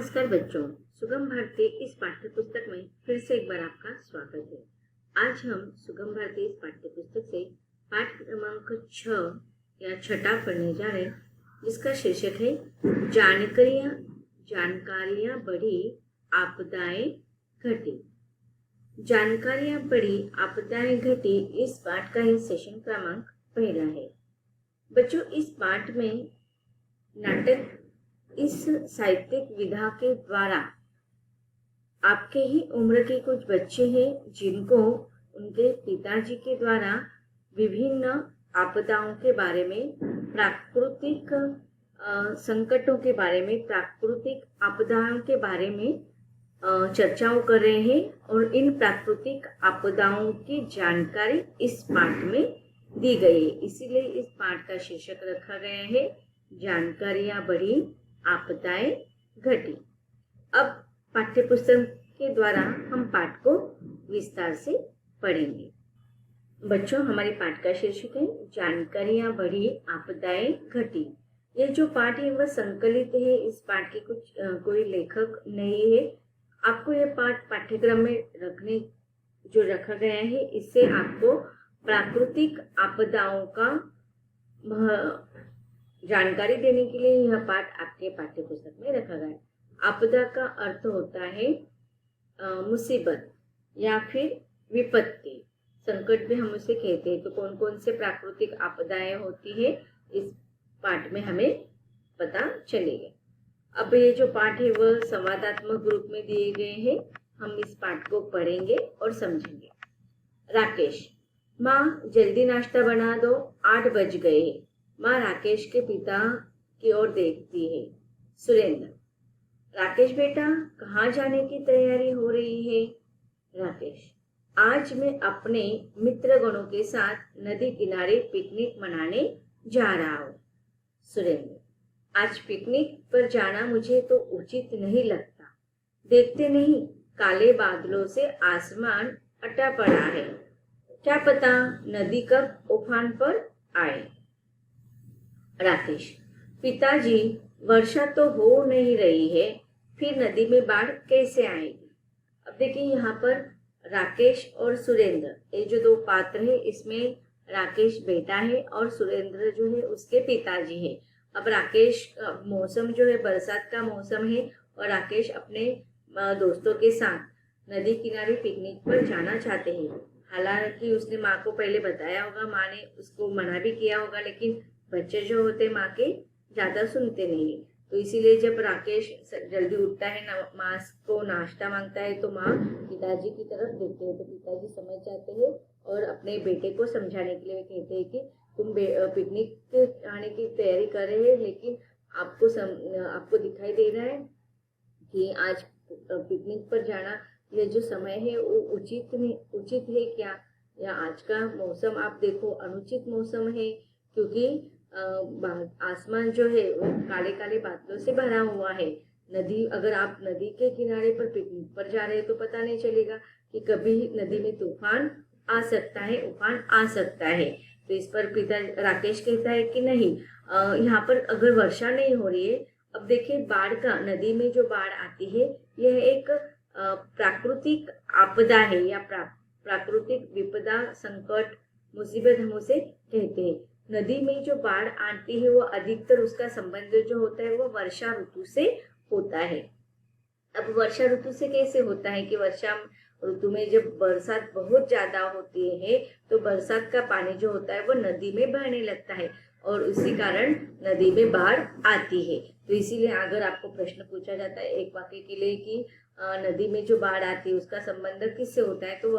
नमस्कार बच्चों, सुगम भारती इस पाठ्य पुस्तक में फिर से एक बार आपका स्वागत है। आज हम सुगम भारती इस पाठ्य पुस्तक से पाठ क्रमांक 6 या छठा पढ़ने जा रहे हैं, जिसका शीर्षक है जानकारियां बढ़ी आपदाएं घटी। जानकारियां बढ़ी आपदाएं घटी, इस पाठ का ही सेशन क्रमांक पहला है। बच्चों, इस पाठ में नाटक इस साहित्यिक विधा के द्वारा आपके ही उम्र के कुछ बच्चे हैं जिनको उनके पिताजी के द्वारा विभिन्न आपदाओं के बारे में, प्राकृतिक संकटों के बारे में, प्राकृतिक आपदाओं के बारे में चर्चाओं कर रहे हैं और इन प्राकृतिक आपदाओं की जानकारी इस पाठ में दी गई है। इसीलिए इस पाठ का शीर्षक रखा गया है जानकारियां बढ़ी आपदाएं घटी। अब पाठ्यपुस्तक के द्वारा हम पाठ को विस्तार से पढ़ेंगे। बच्चों, हमारे पाठ का शीर्षक है जानकारियां बढ़ी आपदाएं घटी। ये जो पाठ है वह संकलित है। इस पाठ के कोई लेखक नहीं है। आपको यह पाठ पाठ्यक्रम में रखा गया है। इससे आपको प्राकृतिक आपदाओं का जानकारी देने के लिए यह पाठ आपके पाठ्य पुस्तक में रखा गया है। आपदा का अर्थ होता है मुसीबत या फिर विपत्ति, संकट भी हम उसे कहते हैं। तो कौन कौन से प्राकृतिक आपदाएं होती है इस पाठ में हमें पता चलेगा। अब ये जो पाठ है वह संवादात्मक रूप में दिए गए हैं। हम इस पाठ को पढ़ेंगे और समझेंगे। राकेश, माँ जल्दी नाश्ता बना दो, 8 बज गए। माँ राकेश के पिता की ओर देखती है। सुरेंद्र, राकेश बेटा कहाँ जाने की तैयारी हो रही है? राकेश, आज मैं अपने मित्रगणों के साथ नदी किनारे पिकनिक मनाने जा रहा हूँ। सुरेंद्र, आज पिकनिक पर जाना मुझे तो उचित नहीं लगता। देखते नहीं काले बादलों से आसमान अटा पड़ा है। क्या पता नदी कब उफान पर आए। राकेश, पिताजी वर्षा तो हो नहीं रही है, फिर नदी में बाढ़ कैसे आएगी? अब देखिए, यहाँ पर राकेश और सुरेंद्र, ये जो दो पात्र है, इसमें राकेश बेटा है और सुरेंद्र जो है उसके पिताजी है। अब राकेश, मौसम जो है बरसात का मौसम है और राकेश अपने दोस्तों के साथ नदी किनारे पिकनिक पर जाना चाहते हैं। हालांकि उसने माँ को पहले बताया होगा, माँ ने उसको मना भी किया होगा, लेकिन बच्चे जो होते माँ के ज्यादा सुनते नहीं। तो इसीलिए जब राकेश जल्दी उठता है, माँ को नाश्ता मांगता है, तो माँ पिताजी की तरफ देखते हैं। तो पिताजी समझ जाते हैं और अपने बेटे को समझाने के लिए कहते हैं कि तुम पिकनिक आने की तैयारी कर रहे हैं, लेकिन आपको दिखाई दे रहा है कि आज पिकनिक पर जाना ये जो समय है वो उचित है क्या, या आज का मौसम आप देखो अनुचित मौसम है, क्योंकि आसमान जो है वो काले काले बादलों से भरा हुआ है। अगर आप नदी के किनारे पर पिकनिक पर जा रहे हैं तो पता नहीं चलेगा कि कभी नदी में तूफान आ सकता है, उफान आ सकता है। तो इस पर पिता राकेश कहता है कि नहीं, यहाँ पर अगर वर्षा नहीं हो रही है। अब देखिए, बाढ़ का, नदी में जो बाढ़ आती है यह एक प्राकृतिक आपदा है या प्राकृतिक विपदा, संकट, मुसीबत हम उसे कहते हैं। नदी में जो बाढ़ आती है वो अधिकतर उसका संबंध जो होता है वो वर्षा ऋतु से होता है। अब वर्षा ऋतु से कैसे होता है कि वर्षा ऋतु में जब बरसात बहुत ज्यादा होती है तो बरसात का पानी जो होता है वो नदी में बहने लगता है और उसी कारण नदी में बाढ़ आती है। तो इसीलिए अगर आपको प्रश्न पूछा जाता है एक वाक्य के लिए कि नदी में जो बाढ़ आती है उसका संबंध किससे होता है, तो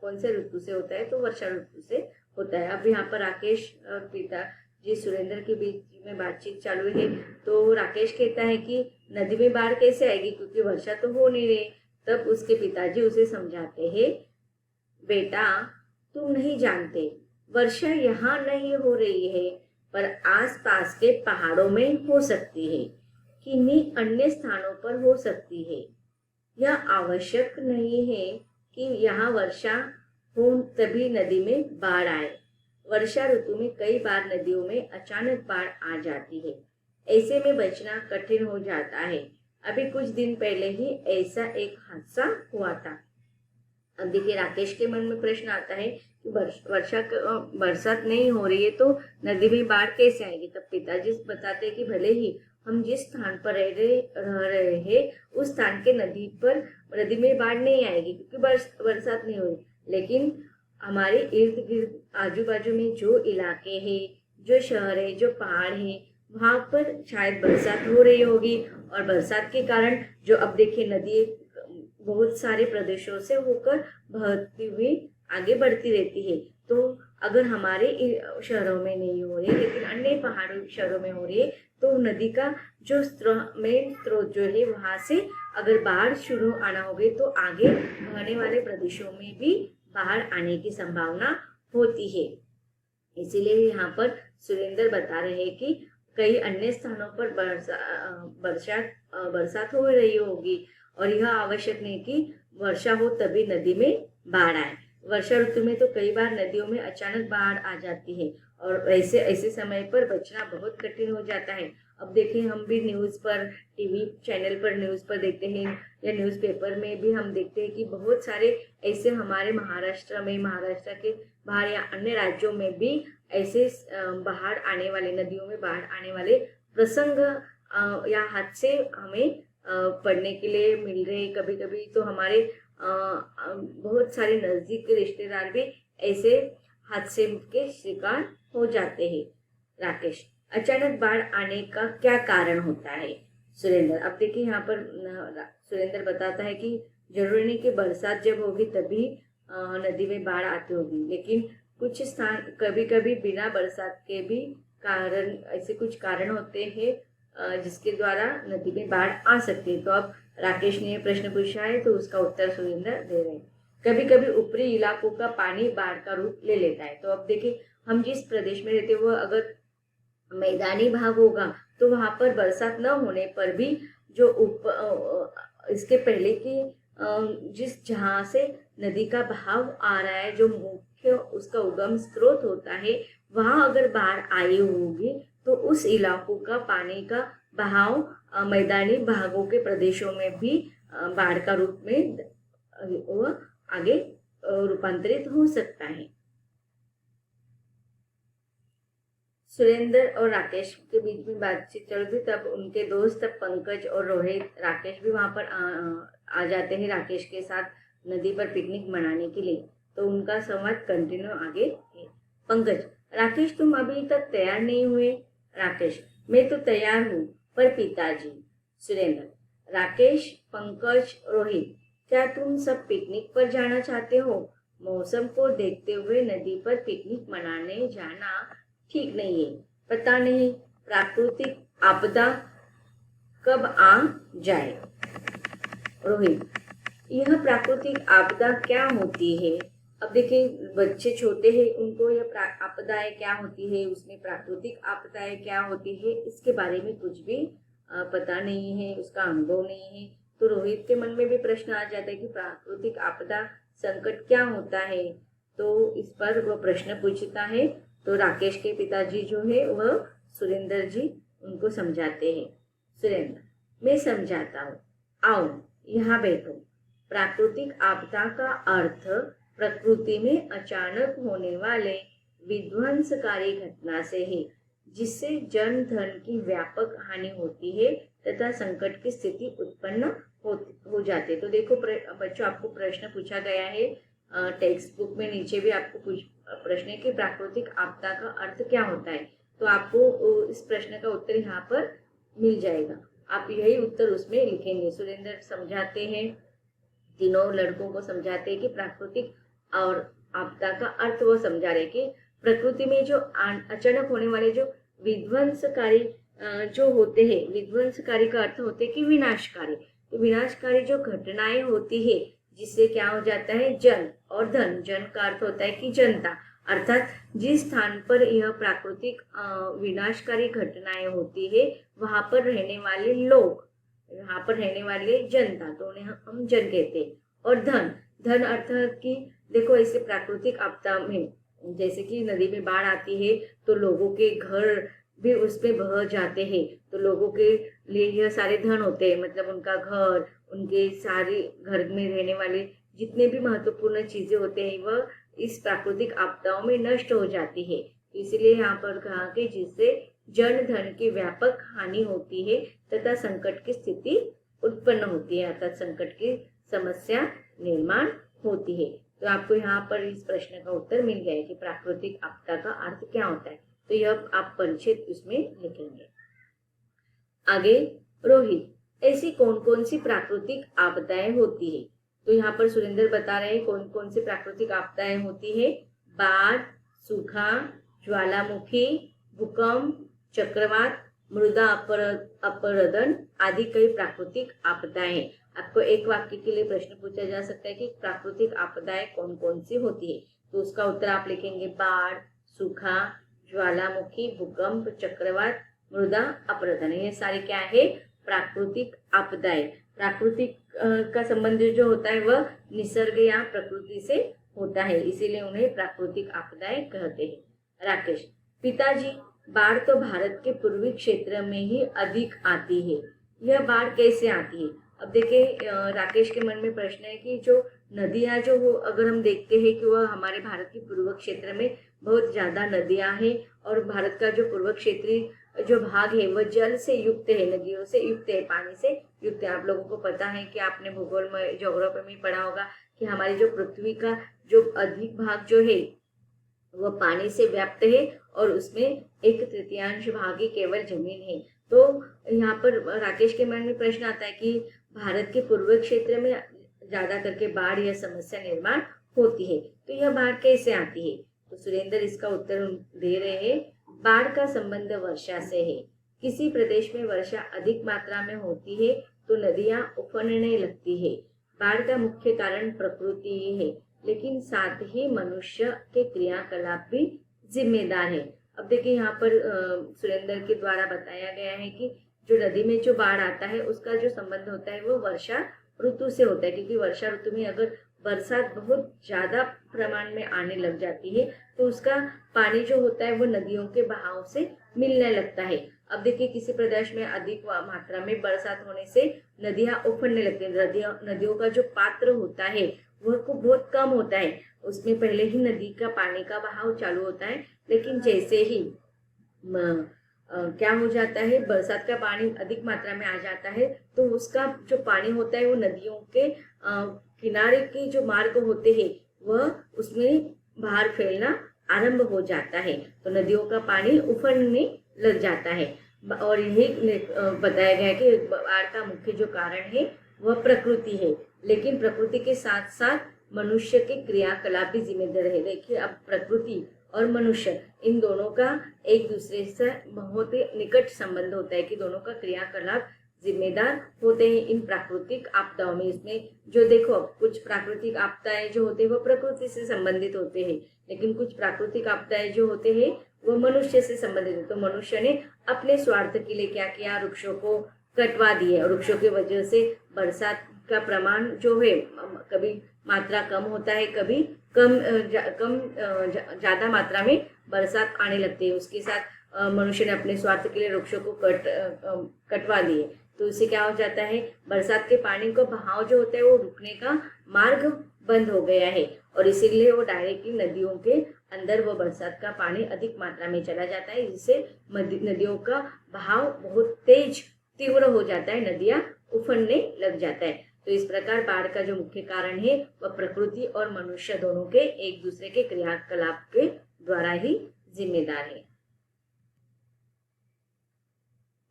कौन से ऋतु से होता है, तो वर्षा ऋतु से होता है। अब यहाँ पर राकेश और पिताजी सुरेंद्र के बीच में बातचीत चालू है। तो राकेश कहता है कि नदी में बाढ़ कैसे आएगी, क्योंकि वर्षा तो हो नहीं रही। तब उसके पिताजी उसे समझाते हैं, बेटा तुम नहीं जानते, वर्षा यहाँ नहीं हो रही है पर आसपास के पहाड़ों में हो सकती है, किन्हीं अन्य स्थानों पर हो सकती है। यह आवश्यक नहीं है कि यहाँ वर्षा हो तभी नदी में बाढ़ आए। वर्षा ऋतु में कई बार नदियों में अचानक बाढ़ आ जाती है। ऐसे में बचना कठिन हो जाता है। अभी कुछ दिन पहले ही ऐसा एक हादसा हुआ था। अब देखिए राकेश के मन में प्रश्न आता है कि बरसात नहीं हो रही है तो नदी में बाढ़ कैसे आएगी। तब पिताजी बताते हैं कि भले ही हम जिस स्थान पर रह रहे हैं उस स्थान के नदी में बाढ़ नहीं आएगी क्योंकि बरसात नहीं हो रही, लेकिन हमारे इर्द गिर्द आजू बाजू में जो इलाके हैं, जो शहर है, जो पहाड़ है, वहां पर शायद बरसात हो रही होगी। और बरसात के कारण जो अब देखिए नदी बहुत सारे प्रदेशों से होकर बहती हुई आगे बढ़ती रहती है। तो अगर हमारे शहरों में नहीं हो रही लेकिन अन्य पहाड़ी शहरों में हो रही है तो नदी का जो मेन स्रोत जो है वहां से अगर बाढ़ शुरू आना होगी तो आगे बहने वाले प्रदेशों में भी बाढ़ आने की संभावना होती है। इसीलिए यहाँ पर सुरेंद्र बता रहे हैं कि कई अन्य स्थानों पर बरसात हो रही होगी और यह आवश्यक नहीं कि वर्षा हो तभी नदी में बाढ़ आए। वर्षा ऋतु में तो कई बार नदियों में अचानक बाढ़ आ जाती है और ऐसे समय पर बचना बहुत कठिन हो जाता है। अब देखिए हम भी न्यूज़ पर, टीवी चैनल पर न्यूज़ पर देखते हैं या न्यूज़पेपर में भी हम देखते हैं कि बहुत सारे ऐसे हमारे महाराष्ट्र के बाहर या अन्य राज्यों में भी ऐसे बाढ़ आने वाले, नदियों में बाढ़ आने वाले प्रसंग या हादसे हमें पढ़ने के लिए मिल रहे। कभी कभी तो हमारे बहुत सारे नजदीक के रिश्तेदार भी ऐसे हादसे के शिकार हो जाते हैं। राकेश, अचानक बाढ़ आने का क्या कारण होता है। सुरेंद्र, अब देखिए यहाँ पर सुरेंद्र बताता है कि जरूरी नहीं कि बरसात जब होगी तभी नदी में बाढ़ आती होगी, लेकिन कुछ स्थान कभी कभी बिना बरसात के भी कारण, ऐसे कुछ कारण होते हैं जिसके द्वारा नदी में बाढ़ आ सकती है। तो अब राकेश ने प्रश्न पूछा है तो उसका उत्तर सुरेंद्र दे रहे हैं। कभी कभी ऊपरी इलाकों का पानी बाढ़ का रूप ले लेता है। तो अब देखिए हम जिस प्रदेश में रहते हैं वो अगर मैदानी भाग होगा तो वहां पर बरसात न होने पर भी जो इसके पहले की जिस जहाँ से नदी का बहाव आ रहा है, जो मुख्य उसका उगम स्रोत होता है, वहां अगर बाढ़ आई होगी तो उस इलाकों का पानी का बहाव मैदानी भागों के प्रदेशों में भी बाढ़ का रूप में आगे रूपांतरित हो सकता है। सुरेंद्र और राकेश के बीच में बातचीत चल रही, तब उनके दोस्त पंकज और रोहित, राकेश भी वहां पर आ जाते हैं राकेश के साथ नदी पर पिकनिक मनाने के लिए। तो उनका संवाद कंटिन्यू आगे है। पंकज, राकेश तुम अभी तक तैयार नहीं हुए। राकेश, मैं तो तैयार हूँ पर पिताजी। सुरेंद्र, राकेश, पंकज, रोहित, क्या तुम सब पिकनिक पर जाना चाहते हो। मौसम को देखते हुए नदी पर पिकनिक मनाने जाना ठीक नहीं है। पता नहीं प्राकृतिक आपदा कब आ जाए। रोहित, यह प्राकृतिक आपदा क्या होती है। अब देखिए बच्चे छोटे हैं, उनको यह आपदाएं क्या होती है, उसमें प्राकृतिक आपदाएं क्या होती है, इसके बारे में कुछ भी पता नहीं है, उसका अनुभव नहीं है। तो रोहित के मन में भी प्रश्न आ जाता है कि प्राकृतिक आपदा संकट क्या होता है। तो इस पर वह प्रश्न पूछता है। तो राकेश के पिताजी जो है वह सुरेंद्र जी उनको समझाते हैं। सुरेंद्र, मैं समझाता हूँ, आओ यहाँ बैठो। प्राकृतिक आपदा का अर्थ प्रकृति में अचानक होने वाले विध्वंसकारी घटना से है, जिससे जन धन की व्यापक हानि होती है तथा संकट की स्थिति उत्पन्न हो जाती है। तो देखो बच्चों, आपको प्रश्न पूछा गया है टेक्स्ट बुक में, नीचे भी आपको प्रश्न है कि प्राकृतिक आपदा का अर्थ क्या होता है। तो आपको इस प्रश्न का उत्तर यहाँ पर मिल जाएगा, आप यही उत्तर उसमें लिखेंगे। सुरेंद्र समझाते हैं, तीनों लड़कों को समझाते हैं कि प्राकृतिक और आपदा का अर्थ वो समझा रहे कि प्रकृति में जो अचानक होने वाले जो विध्वंसकारी जो होते हैं, विध्वंसकारी का अर्थ होते हैं कि विनाशकारी। तो विनाशकारी जो घटनाएं होती है जिससे क्या हो जाता है, जन और धन। जन का अर्थ होता है कि जनता, अर्थात जिस स्थान पर यह प्राकृतिक विनाशकारी घटनाएं होती है वहां पर रहने वाले लोग, यहाँ पर रहने वाले जनता, तो उन्हें हम जन कहते हैं। और धन, धन अर्थात कि देखो ऐसे प्राकृतिक आपदा में जैसे कि नदी में बाढ़ आती है तो लोगों के घर भी उसमें बह जाते हैं। तो लोगों के लिए यह सारे धन होते हैं, मतलब उनका घर, उनके सारे घर में रहने वाले जितने भी महत्वपूर्ण चीजें होते हैं वह इस प्राकृतिक आपदाओं में नष्ट हो जाती है। तो इसलिए यहाँ पर कहा कि जिससे जन धन की व्यापक हानि होती है तथा संकट की स्थिति उत्पन्न होती है, अर्थात संकट की समस्या निर्माण होती है। तो आपको यहाँ पर इस प्रश्न का उत्तर मिल गया है कि प्राकृतिक आपदा का अर्थ क्या होता है। तो यह आप परिचित उसमें लिखेंगे। आगे रोहित, ऐसी कौन कौन सी प्राकृतिक आपदाएं होती है? तो यहाँ पर सुरेंद्र बता रहे हैं कौन कौन सी प्राकृतिक आपदाएं होती है। बाढ़, सूखा, ज्वालामुखी, भूकंप, चक्रवात, मृदा अपरदन आदि कई प्राकृतिक आपदाएं हैं। आपको एक वाक्य के लिए प्रश्न पूछा जा सकता है कि प्राकृतिक आपदाएं कौन कौन सी होती है। तो उसका उत्तर आप लिखेंगे बाढ़, सूखा, ज्वालामुखी, भूकंप, चक्रवात, मृदा अपरदन। ये सारे क्या है? प्राकृतिक आपदाएं। प्राकृतिक का संबंध जो होता है वह निसर्ग या प्रकृति से होता है, इसीलिए उन्हें प्राकृतिक आपदाएं कहते हैं। राकेश, पिताजी, बाढ़ तो भारत के पूर्वी क्षेत्र में ही अधिक आती है, यह बाढ़ कैसे आती है? अब देखिए राकेश के मन में प्रश्न है कि जो नदियां जो वो अगर हम देखते हैं कि वह हमारे भारत के पूर्व क्षेत्र में बहुत ज्यादा नदियां हैं और भारत का जो पूर्व क्षेत्रीय जो भाग है वह जल से युक्त है, नदियों से युक्त है, पानी से युक्त है। आप लोगों को पता है कि आपने भूगोल में, ज्योग्राफी में पढ़ा होगा कि हमारी जो पृथ्वी का जो अधिक भाग जो है वह पानी से व्याप्त है और उसमें 1/3 भाग ही केवल जमीन है। तो यहाँ पर राकेश के मन में प्रश्न आता है कि भारत के पूर्व क्षेत्र में ज्यादा करके बाढ़ या समस्या निर्माण होती है, तो यह बाढ़ कैसे आती है? तो सुरेंद्र इसका उत्तर दे रहे हैं, बाढ़ का संबंध वर्षा से है। किसी प्रदेश में वर्षा अधिक मात्रा में होती है तो नदियां उफनने लगती है। बाढ़ का मुख्य कारण प्रकृति ही है, लेकिन साथ ही मनुष्य के क्रियाकलाप भी जिम्मेदार है। अब देखिए यहाँ पर सुरेंद्र के द्वारा बताया गया है कि जो नदी में जो बाढ़ आता है उसका जो संबंध होता है वो वर्षा ऋतु से होता है, क्योंकि वर्षा ऋतु में अगर बरसात बहुत ज्यादा प्रमाण में आने लग जाती है तो उसका पानी जो होता है वो नदियों के बहाव से मिलने लगता है। अब देखिए किसी प्रदेश में अधिक मात्रा में बरसात होने से नदियां उफनने लगती है। नदियों का जो पात्र होता है वह को बहुत कम होता है, उसमें पहले ही नदी का पानी का बहाव चालू होता है, लेकिन जैसे ही क्या हो जाता है, बरसात का पानी अधिक मात्रा में आ जाता है तो उसका जो पानी होता है वो नदियों के किनारे के जो मार्ग होते हैं वह उसमें बाहर फैलना आरंभ हो जाता है, तो नदियों का पानी उफनने लग जाता है। और यही बताया गया है कि बाढ़ का मुख्य जो कारण है वह प्रकृति है, लेकिन प्रकृति के साथ साथ मनुष्य के क्रियाकलाप भी जिम्मेदार है। देखिए अब प्रकृति और मनुष्य इन दोनों का एक दूसरे से बहुत ही निकट संबंध होता है कि दोनों का क्रियाकलाप जिम्मेदार होते हैं इन प्राकृतिक आपदाओं में। इसमें जो देखो कुछ प्राकृतिक आपदाएं जो होते हैं वो प्रकृति से संबंधित होते हैं, लेकिन कुछ प्राकृतिक आपदाएं जो होते हैं वो मनुष्य से संबंधित है। तो मनुष्य ने अपने स्वार्थ के लिए क्या किया, वृक्षों को कटवा दिए और वृक्षों की वजह से बरसात का प्रमाण जो है कभी मात्रा कम होता है, कभी ज्यादा मात्रा में बरसात आने लगती है। उसके साथ मनुष्य ने अपने स्वार्थ के लिए वृक्षों को कटवा दिए, तो इससे क्या हो जाता है, बरसात के पानी का बहाव जो होता है वो रुकने का मार्ग बंद हो गया है और इसीलिए वो डायरेक्टली नदियों के अंदर वो बरसात का पानी अधिक मात्रा में चला जाता है, जिससे नदियों का बहाव बहुत तेज तीव्र हो जाता है, नदियां उफनने लग जाता है। तो इस प्रकार बाढ़ का जो मुख्य कारण है वह प्रकृति और मनुष्य दोनों के एक दूसरे के क्रियाकलाप के द्वारा ही जिम्मेदार है।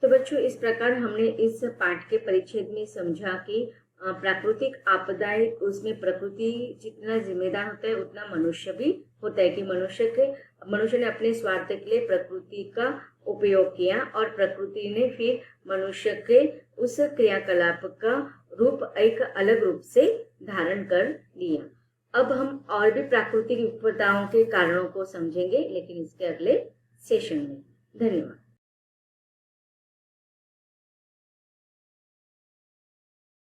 तो बच्चों इस प्रकार हमने इस पाठ के परिच्छेद में समझा कि प्राकृतिक आपदाएं उसमें प्रकृति जितना जिम्मेदार होता है उतना मनुष्य भी होता है, कि मनुष्य ने अपने स्वार्थ के लिए प्रकृति का उपयोग किया और प्रकृति ने फिर मनुष्य के उस क्रियाकलाप का रूप एक अलग रूप से धारण कर लिया। अब हम और भी प्राकृतिक विपदाओं के कारणों को समझेंगे, लेकिन इसके अगले सेशन में। धन्यवाद।